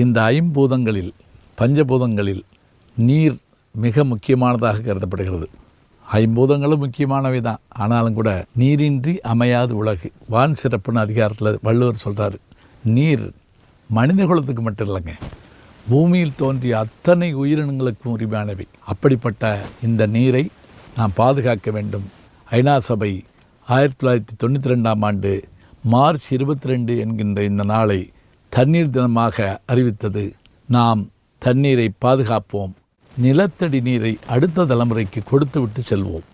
இந்த ஐம்பூதங்களில் பஞ்சபூதங்களில் நீர் மிக முக்கியமானதாக கருதப்படுகிறது. ஐம்பூதங்களும் முக்கியமானவை தான். ஆனாலும் கூட நீரின்றி அமையாது உலகு. வான் சிறப்புன்னு அதிகாரத்தில் வள்ளுவர் சொல்கிறார். நீர் மனித குலத்துக்கு மட்டும் இல்லைங்க, பூமியில் தோன்றிய அத்தனை உயிரினங்களுக்கும் உரிமையானவை. அப்படிப்பட்ட இந்த நீரை நாம் பாதுகாக்க வேண்டும். ஐநா சபை 1992ஆம் ஆண்டு மார்ச் 22 என்கின்ற இந்த நாளை தண்ணீர் தினமாக அறிவித்தது. நாம் தண்ணீரை பாதுகாப்போம். நிலத்தடி நீரை அடுத்த தலைமுறைக்கு கொடுத்து விட்டு செல்வோம்.